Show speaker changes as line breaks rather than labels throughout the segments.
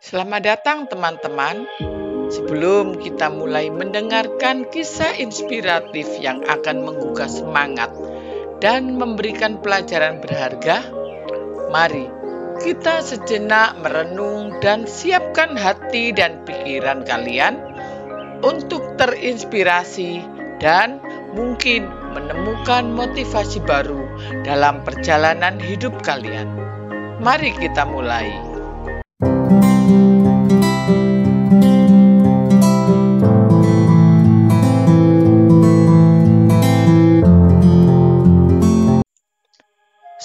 Selamat datang teman-teman. Sebelum kita mulai mendengarkan kisah inspiratif yang akan menggugah semangat dan memberikan pelajaran berharga, mari kita sejenak merenung dan siapkan hati dan pikiran kalian untuk terinspirasi dan mungkin menemukan motivasi baru dalam perjalanan hidup kalian. Mari kita mulai.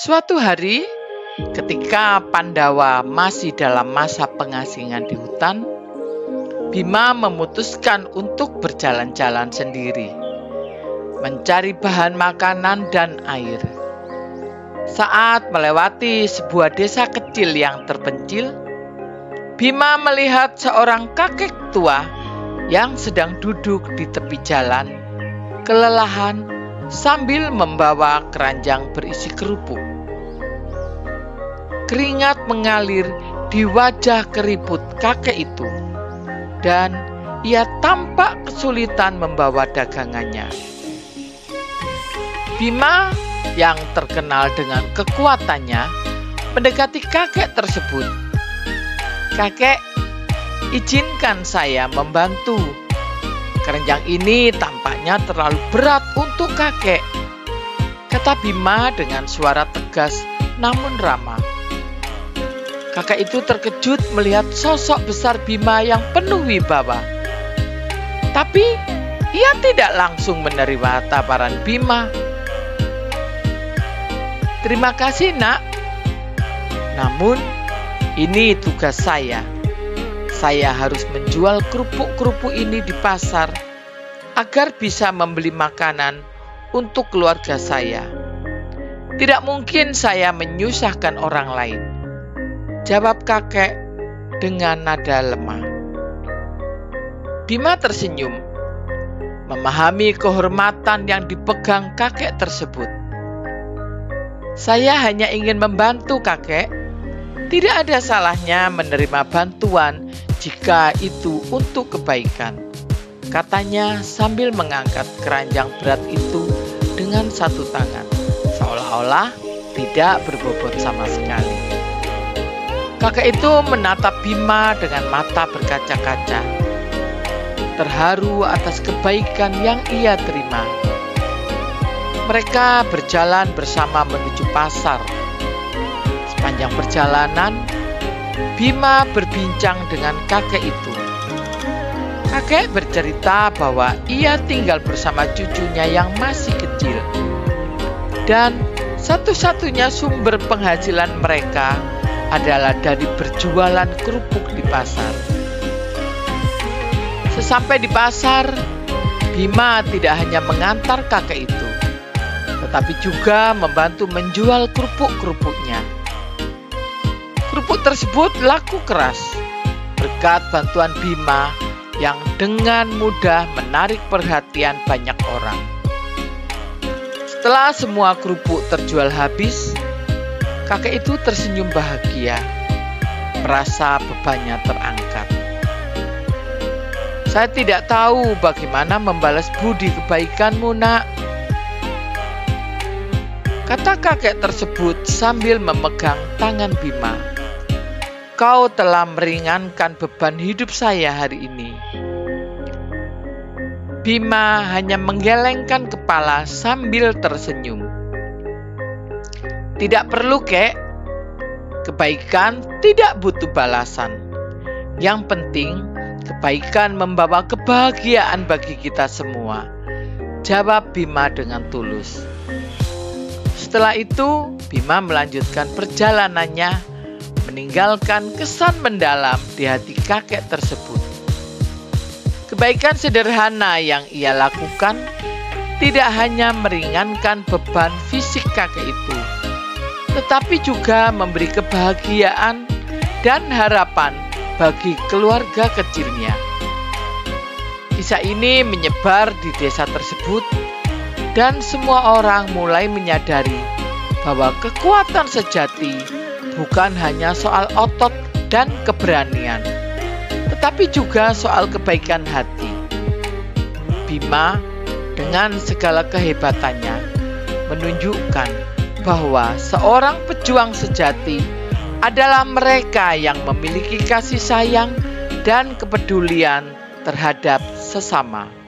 Suatu hari, ketika Pandawa masih dalam masa pengasingan di hutan, Bima memutuskan untuk berjalan-jalan sendiri, mencari bahan makanan dan air. Saat melewati sebuah desa kecil yang terpencil, Bima melihat seorang kakek tua yang sedang duduk di tepi jalan, kelelahan sambil membawa keranjang berisi kerupuk. Keringat mengalir di wajah keriput kakek itu, dan ia tampak kesulitan membawa dagangannya. Bima yang terkenal dengan kekuatannya mendekati kakek tersebut. "Kakek, izinkan saya membantu. Keranjang ini tampaknya terlalu berat untuk kakek," kata Bima dengan suara tegas namun ramah. Kakek itu terkejut melihat sosok besar Bima yang penuh wibawa. Tapi ia tidak langsung menerima tawaran Bima. "Terima kasih, Nak. Namun ini tugas saya. Saya harus menjual kerupuk-kerupuk ini di pasar agar bisa membeli makanan untuk keluarga saya. Tidak mungkin saya menyusahkan orang lain," jawab kakek dengan nada lemah. Bima tersenyum, memahami kehormatan yang dipegang kakek tersebut. "Saya hanya ingin membantu, kakek. Tidak ada salahnya menerima bantuan jika itu untuk kebaikan," katanya sambil mengangkat keranjang berat itu dengan satu tangan, seolah-olah tidak berbobot sama sekali. Kakek itu menatap Bima dengan mata berkaca-kaca, terharu atas kebaikan yang ia terima. Mereka berjalan bersama menuju pasar. Sepanjang perjalanan, Bima berbincang dengan kakek itu. Kakek bercerita bahwa ia tinggal bersama cucunya yang masih kecil, dan satu-satunya sumber penghasilan mereka adalah dari berjualan kerupuk di pasar. Sesampai di pasar, Bima tidak hanya mengantar kakek itu, tetapi juga membantu menjual kerupuk-kerupuknya. Kerupuk tersebut laku keras berkat bantuan Bima yang dengan mudah menarik perhatian banyak orang. Setelah semua kerupuk terjual habis, kakek itu tersenyum bahagia, merasa bebannya terangkat. "Saya tidak tahu bagaimana membalas budi kebaikanmu, Nak," kata kakek tersebut sambil memegang tangan Bima. "Kau telah meringankan beban hidup saya hari ini." Bima hanya menggelengkan kepala sambil tersenyum. "Tidak perlu, kek. Kebaikan tidak butuh balasan. Yang penting, kebaikan membawa kebahagiaan bagi kita semua," jawab Bima dengan tulus. Setelah itu, Bima melanjutkan perjalanannya, meninggalkan kesan mendalam di hati kakek tersebut. Kebaikan sederhana yang ia lakukan tidak hanya meringankan beban fisik kakek itu, tetapi juga memberi kebahagiaan dan harapan bagi keluarga kecilnya. Kisah ini menyebar di desa tersebut, dan semua orang mulai menyadari bahwa kekuatan sejati bukan hanya soal otot dan keberanian, tetapi juga soal kebaikan hati. Bima dengan segala kehebatannya menunjukkan bahwa seorang pejuang sejati adalah mereka yang memiliki kasih sayang dan kepedulian terhadap sesama.